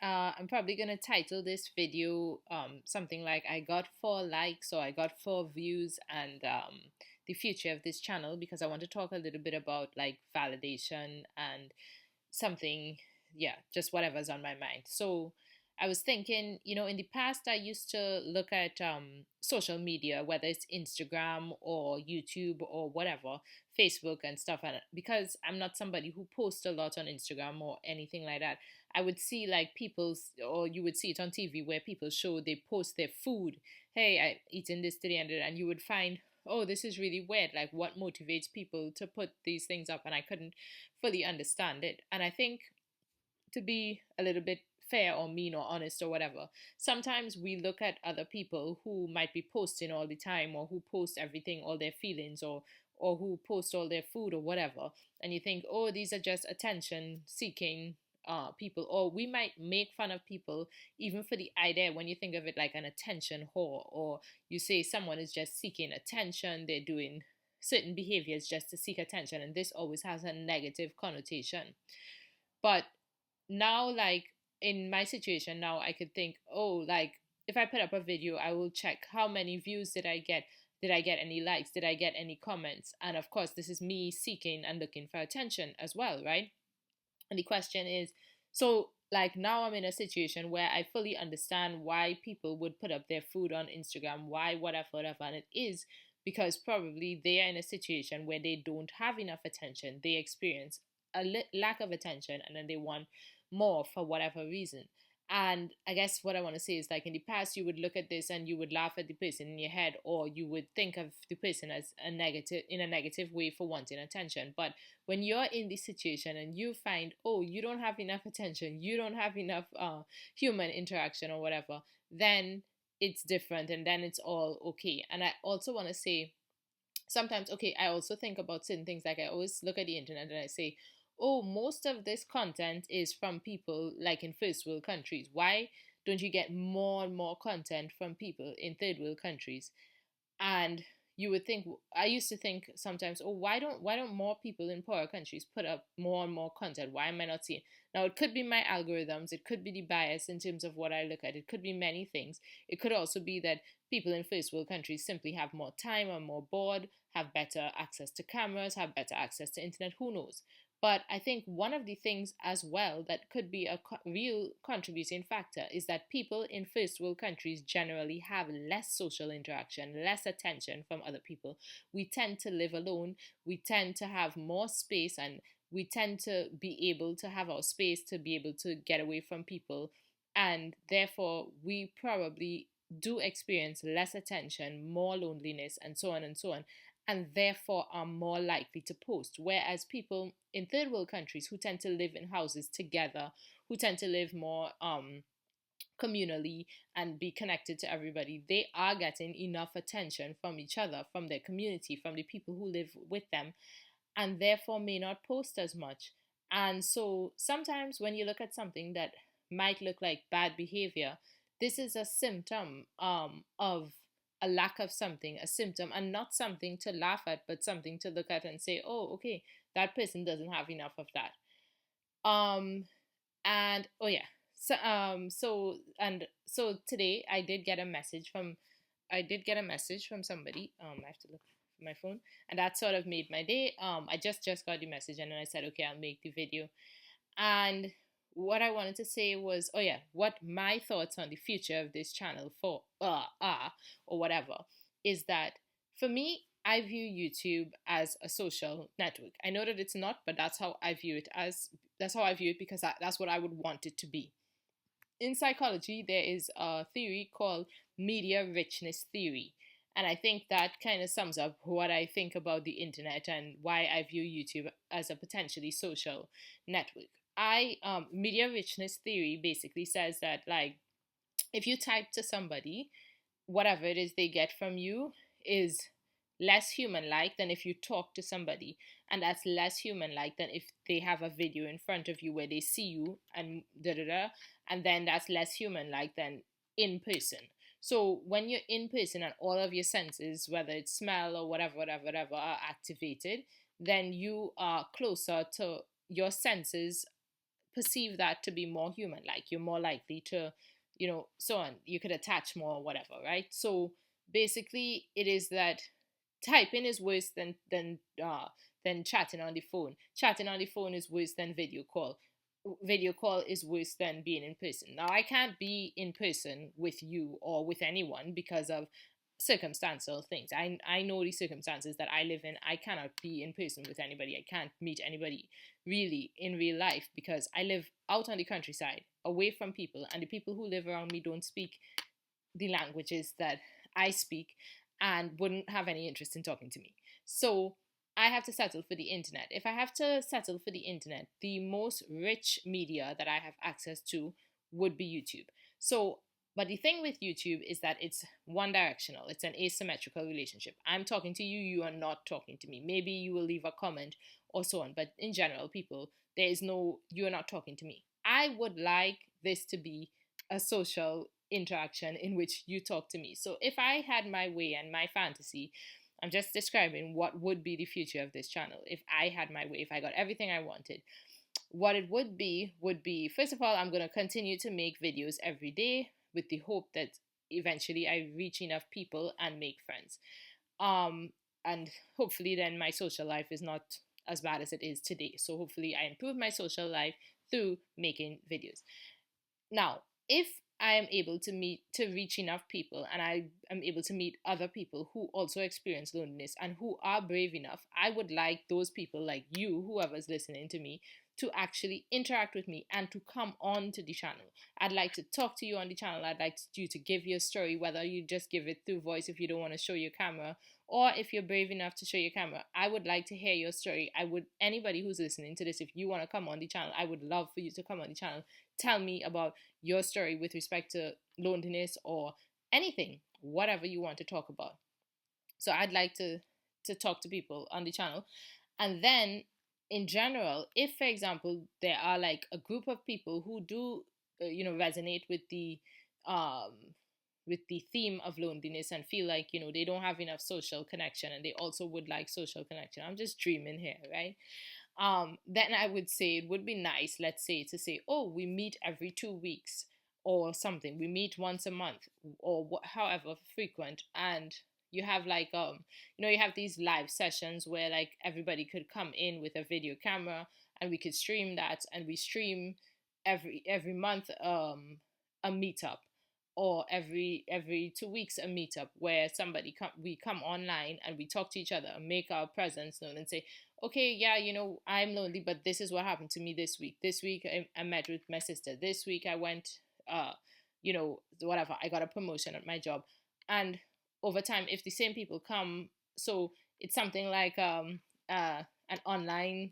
I'm probably gonna title this video something like I got 4 likes or I got 4 views and the future of this channel, because I want to talk a little bit about like validation and something, yeah, just whatever's on my mind. So I was thinking, in the past I used to look at social media, whether it's Instagram or YouTube or whatever, Facebook and stuff, and because I'm not somebody who posts a lot on Instagram or anything like that, I would see like people's, or you would see it on TV where people show they post their food. Hey, I eaten this today, and you would find, oh, this is really weird. Like, what motivates people to put these things up? And I couldn't fully understand it. And I think, to be a little bit fair or mean or honest or whatever, sometimes we look at other people who might be posting all the time, or who post everything, all their feelings, or who post all their food or whatever, and you think, oh, these are just attention seeking people. Or we might make fun of people even for the idea, when you think of it like an attention whore, or you say someone is just seeking attention, they're doing certain behaviors just to seek attention, and this always has a negative connotation. But now, like, in my situation now, I could think, oh, like, if I put up a video, I will check how many views did I get. Did I get any likes? Did I get any comments? And of course, this is me seeking and looking for attention as well, right? And the question is, so like, now I'm in a situation where I fully understand why people would put up their food on Instagram, why, whatever, whatever. And it is because probably they are in a situation where they don't have enough attention. They experience a lack of attention, and then they want more for whatever reason. And I guess what I want to say is, like, in the past, you would look at this and you would laugh at the person in your head, or you would think of the person as a negative, in a negative way, for wanting attention. But when you're in this situation and you find, oh, you don't have enough attention, you don't have enough human interaction or whatever, then it's different, and then it's all okay. And I also want to say, sometimes, okay, I also think about certain things. Like, I always look at the internet and I say, oh, most of this content is from people like in first world countries. Why don't you get more and more content from people in third world countries? And you would think, I used to think sometimes, oh, why don't more people in poorer countries put up more and more content? Why am I not seeing? Now, it could be my algorithms, it could be the bias in terms of what I look at, it could be many things. It could also be that people in first world countries simply have more time, are more bored, have better access to cameras, have better access to internet. Who knows? But I think one of the things as well that could be a real contributing factor is that people in first world countries generally have less social interaction, less attention from other people. We tend to live alone, we tend to have more space, and we tend to be able to have our space to be able to get away from people. And therefore, we probably do experience less attention, more loneliness, and so on and so on, and therefore are more likely to post. Whereas people in third world countries, who tend to live in houses together, who tend to live more communally and be connected to everybody, they are getting enough attention from each other, from their community, from the people who live with them, and therefore may not post as much. And so sometimes when you look at something that might look like bad behavior, this is a symptom of a lack of something, a symptom, and not something to laugh at, but something to look at and say, oh, okay, that person doesn't have enough of that. Um, and oh yeah, so today I did get a message from somebody. I have to look for my phone, and that sort of made my day. I just got the message, and then I said, okay, I'll make the video. And what I wanted to say was, oh yeah, what my thoughts on the future of this channel for are, or whatever, is that for me, I view YouTube as a social network. I know that it's not, but that's how I view it, because that's what I would want it to be. In psychology, there is a theory called media richness theory. And I think that kind of sums up what I think about the internet and why I view YouTube as a potentially social network. Media richness theory basically says that, like, if you type to somebody, whatever it is they get from you is less human like than if you talk to somebody, and that's less human like than if they have a video in front of you where they see you and da da da, and then that's less human like than in person. So when you're in person and all of your senses, whether it's smell or whatever, are activated, then you are closer to your senses perceive that to be more human, like you're more likely to, so on, you could attach more or whatever, right? So basically it is that typing is worse than chatting on the phone. Chatting on the phone is worse than video call. Video call is worse than being in person. Now, I can't be in person with you or with anyone because of circumstantial things. I know the circumstances that I live in. I cannot be in person with anybody. I can't meet anybody really in real life because I live out on the countryside, away from people, and the people who live around me don't speak the languages that I speak and wouldn't have any interest in talking to me. So I have to settle for the internet. If I have to settle for the internet, the most rich media that I have access to would be YouTube. So, but the thing with YouTube is that it's one directional, it's an asymmetrical relationship. I'm talking to you, you are not talking to me. Maybe you will leave a comment or so on, but in general, people, there is no, you're not talking to me. I would like this to be a social interaction in which you talk to me. So if I had my way and my fantasy, I'm just describing what would be the future of this channel. If I had my way, if I got everything I wanted, what it would be, first of all, I'm going to continue to make videos every day with the hope that eventually I reach enough people and make friends. And hopefully then my social life is not as bad as it is today. So hopefully I improve my social life through making videos. Now, if I am able to reach enough people and I am able to meet other people who also experience loneliness and who are brave enough, I would like those people like you, whoever's listening to me, to actually interact with me and to come on to the channel. I'd like to talk to you on the channel. I'd like you to give your story, whether you just give it through voice if you don't want to show your camera, or if you're brave enough to show your camera. I would like to hear your story. Anybody who's listening to this, if you want to come on the channel, I would love for you to come on the channel. Tell me about your story with respect to loneliness or anything, whatever you want to talk about. So I'd like to talk to people on the channel. And then in general, if for example there are like a group of people who do resonate with the theme of loneliness and feel like they don't have enough social connection and they also would like social connection, I'm just dreaming here, right? Then I would say it would be nice, let's say, to say, oh, we meet every 2 weeks or something, we meet once a month or however frequent, and you have like you have these live sessions where like everybody could come in with a video camera and we could stream that, and we stream every month a meetup, or every 2 weeks a meetup where we come online and we talk to each other and make our presence known and say, okay, yeah, I'm lonely, but this is what happened to me this week. This week I met with my sister. This week I went whatever, I got a promotion at my job. And over time, if the same people come, so it's something like an online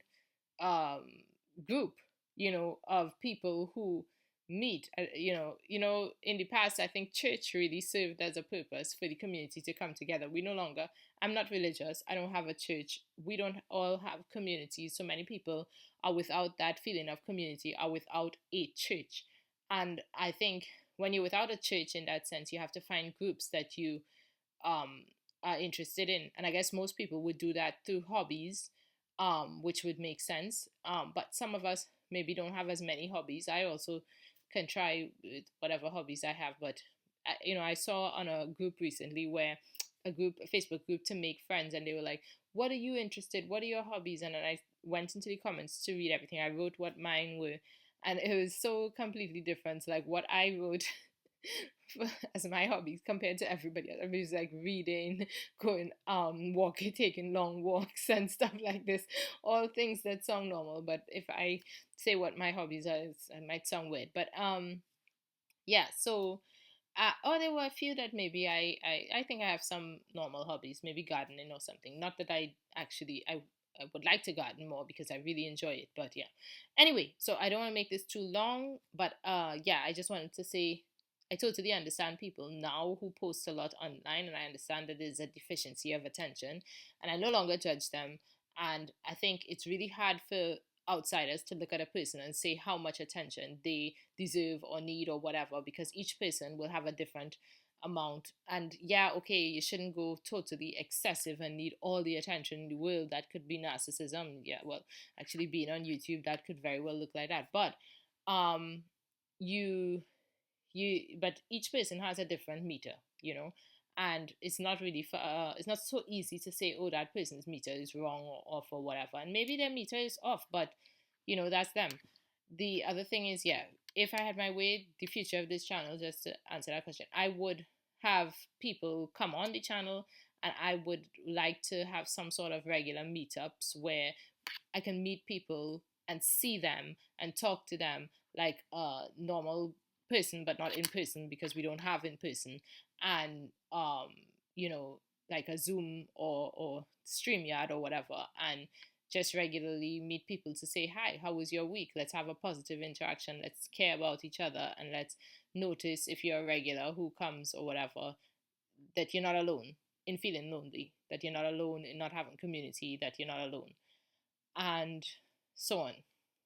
group, of people who meet. In the past, I think church really served as a purpose for the community to come together. We no longer. I'm not religious. I don't have a church. We don't all have communities. So many people are without that feeling of community, are without a church. And I think when you're without a church in that sense, you have to find groups that you are interested in. And I guess most people would do that through hobbies, which would make sense. But some of us maybe don't have as many hobbies. I also can try with whatever hobbies I have. But, I saw on a group recently where a Facebook group to make friends, and they were like, what are you interested? What are your hobbies? And then I went into the comments to read everything. I wrote what mine were. And it was so completely different, like what I wrote as my hobbies compared to everybody else. I was like reading, going walking, taking long walks and stuff like this. All things that sound normal, but if I say what my hobbies are, it might sound weird. But yeah, so there were a few that maybe I think I have some normal hobbies, maybe gardening or something. Not that I would like to garden more because I really enjoy it, but yeah. Anyway, so I don't want to make this too long, but yeah, I just wanted to say I totally understand people now who post a lot online, and I understand that there's a deficiency of attention, and I no longer judge them. And I think it's really hard for outsiders to look at a person and say how much attention they deserve or need or whatever, because each person will have a different amount. And yeah, okay, you shouldn't go totally excessive and need all the attention in the world. That could be narcissism. Yeah, well, actually being on YouTube, that could very well look like that. But um you but each person has a different meter, you know, and it's not really it's not so easy to say, oh, that person's meter is wrong or off or whatever, and maybe their meter is off, but you know, that's them. The other thing is, yeah, if I had my way, the future of this channel, just to answer that question, I would have people come on the channel, and I would like to have some sort of regular meetups where I can meet people and see them and talk to them like a normal person, but not in person because we don't have in person. And you know, like a Zoom or StreamYard or whatever, and just regularly meet people to say hi, how was your week? Let's have a positive interaction. Let's care about each other, and let's notice if you're a regular who comes or whatever, that you're not alone in feeling lonely, that you're not alone in not having community, that you're not alone, and so on.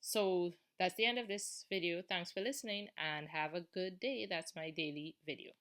So that's the end of this video. Thanks for listening and have a good day. That's my daily video.